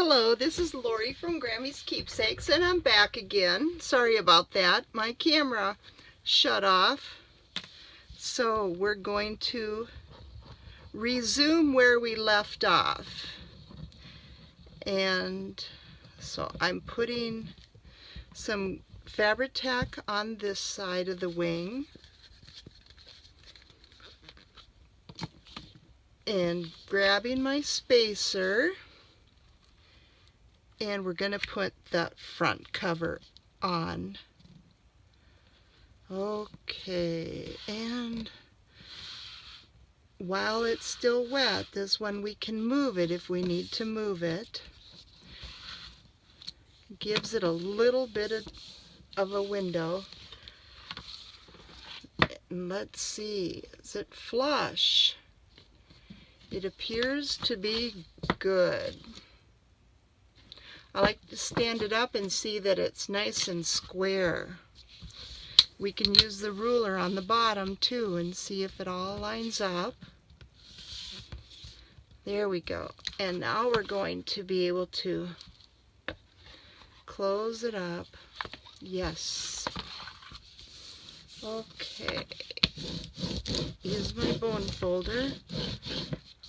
Hello, this is Lori from Grammy's Keepsakes, and I'm back again. Sorry about that. My camera shut off. So we're going to resume where we left off. And so I'm putting some fabric tack on this side of the wing. And grabbing my spacer. And we're going to put the front cover on. Okay, and while it's still wet, this one we can move it if we need to move it. Gives it a little bit of a window. And let's see, is it flush? It appears to be good. I like to stand it up and see that it's nice and square. We can use the ruler on the bottom too and see if it all lines up. There we go. And now we're going to be able to close it up. Yes. Okay. Use my bone folder.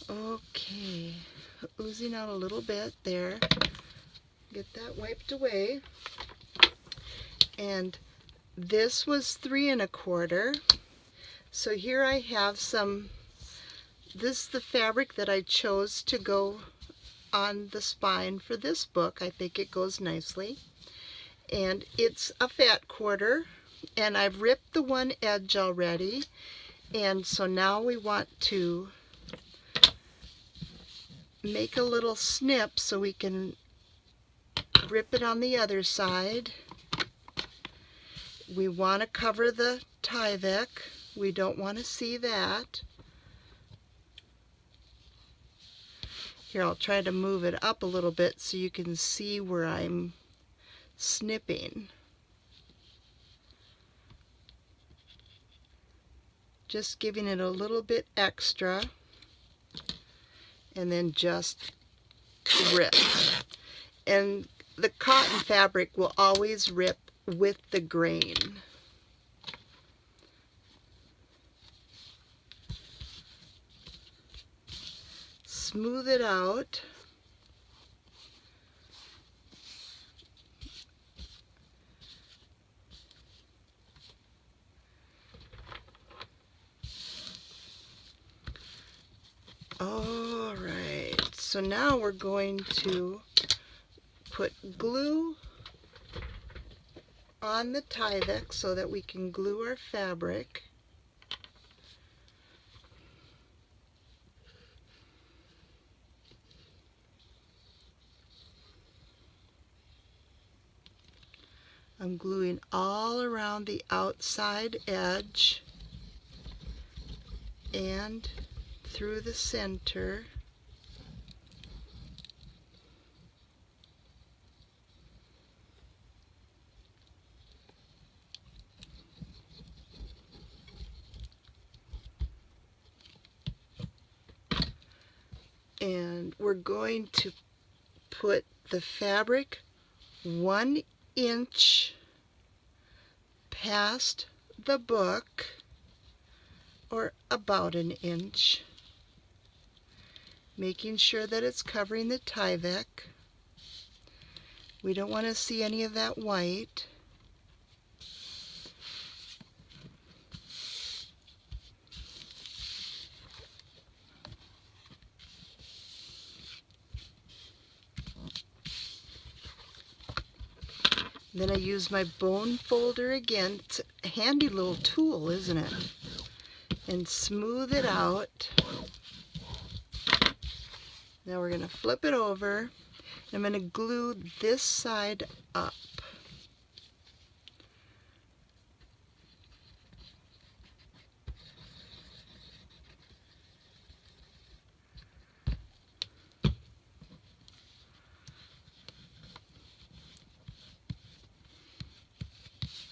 Okay. Oozing out a little bit there. Get that wiped away. And this was 3 1/4. So here I have some, this is the fabric that I chose to go on the spine for this book. I think it goes nicely. And it's a fat quarter, and I've ripped the one edge already. And so now we want to make a little snip so we can rip it on the other side. We want to cover the Tyvek. We don't want to see that. Here, I'll try to move it up a little bit so you can see where I'm snipping. Just giving it a little bit extra, and then just rip. And the cotton fabric will always rip with the grain. Smooth it out. All right, so now we're going to put glue on the Tyvek so that we can glue our fabric. I'm gluing all around the outside edge and through the center. And we're going to put the fabric 1 inch past the book, or about 1 inch, making sure that it's covering the Tyvek. We don't want to see any of that white. Then I use my bone folder again. It's a handy little tool, isn't it? And smooth it out. Now we're going to flip it over. I'm going to glue this side up.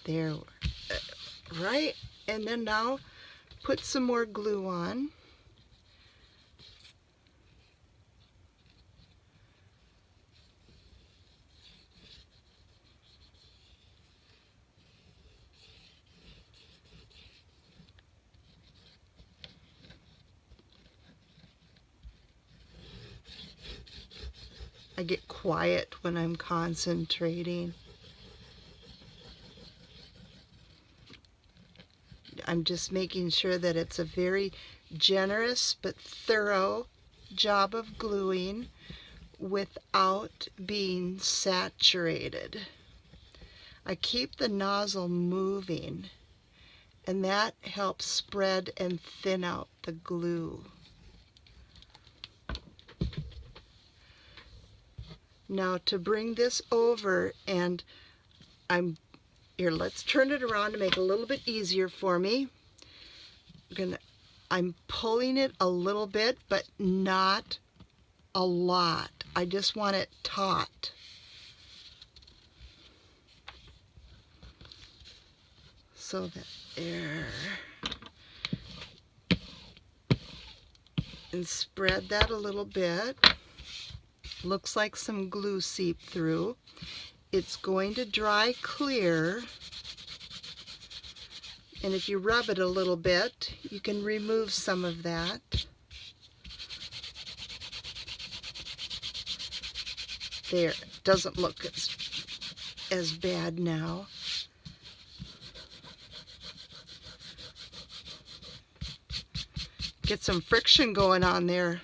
There, right? And then now put some more glue on. I get quiet when I'm concentrating. I'm just making sure that it's a very generous but thorough job of gluing without being saturated. I keep the nozzle moving, and that helps spread and thin out the glue. Now to bring this over, and here, let's turn it around to make it a little bit easier for me. I'm pulling it a little bit, but not a lot. I just want it taut. So that there. And spread that a little bit. Looks like some glue seeped through. It's going to dry clear. And if you rub it a little bit, you can remove some of that. There, it doesn't look as bad now. Get some friction going on there.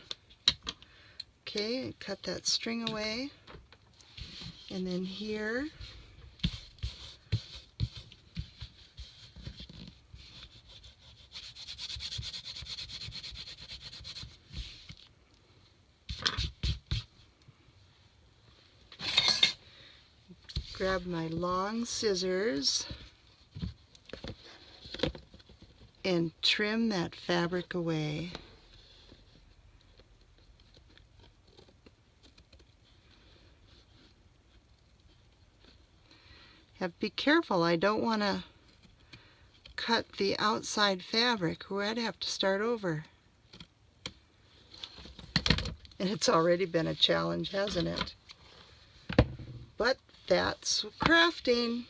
Okay, cut that string away. And then here, grab my long scissors and trim that fabric away. Be careful, I don't want to cut the outside fabric or I'd have to start over. And it's already been a challenge, hasn't it? But that's crafting.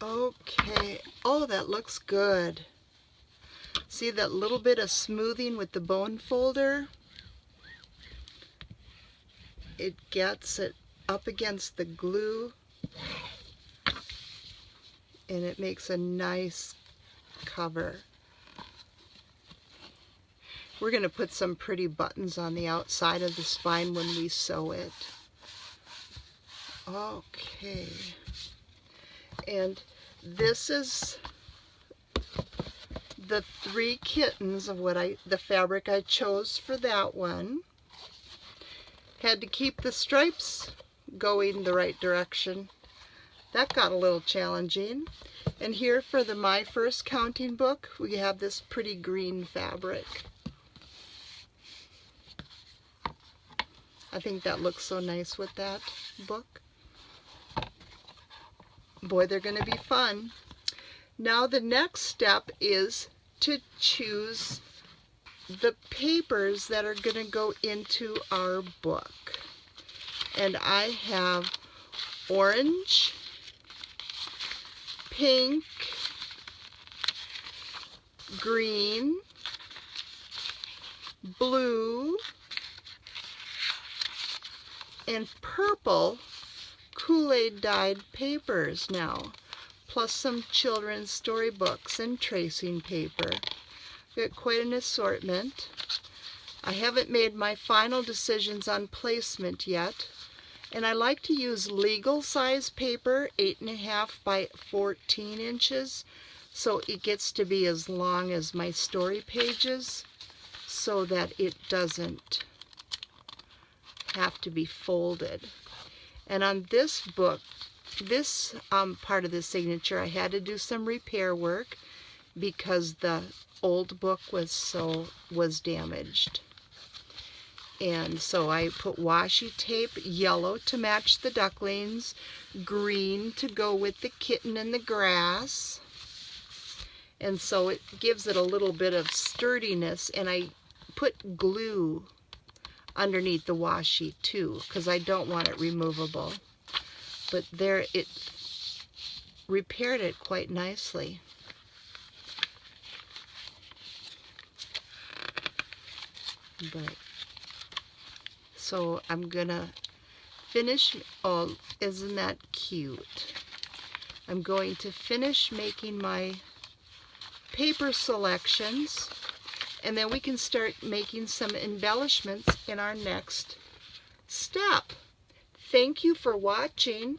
Okay, oh, that looks good. See that little bit of smoothing with the bone folder? It gets it up against the glue and it makes a nice cover. We're going to put some pretty buttons on the outside of the spine when we sew it. Okay. And this is the 3 kittens of the fabric I chose for that one. Had to keep the stripes going the right direction. That got a little challenging. And here for the My First Counting book, we have this pretty green fabric. I think that looks so nice with that book. Boy, they're going to be fun. Now the next step is to choose the papers that are going to go into our book. And I have orange, pink, green, blue, and purple Kool-Aid dyed papers now, plus some children's storybooks and tracing paper. Got quite an assortment. I haven't made my final decisions on placement yet, and I like to use legal size paper, 8.5 by 14 inches, so it gets to be as long as my story pages so that it doesn't have to be folded. And on this book, this part of the signature, I had to do some repair work because the old book was damaged. And so I put washi tape, yellow to match the ducklings, green to go with the kitten and the grass. And so it gives it a little bit of sturdiness, and I put glue underneath the washi too, because I don't want it removable. But there, it repaired it quite nicely. But so I'm gonna finish. Oh, isn't that cute? I'm going to finish making my paper selections, and then we can start making some embellishments in our next step. Thank you for watching.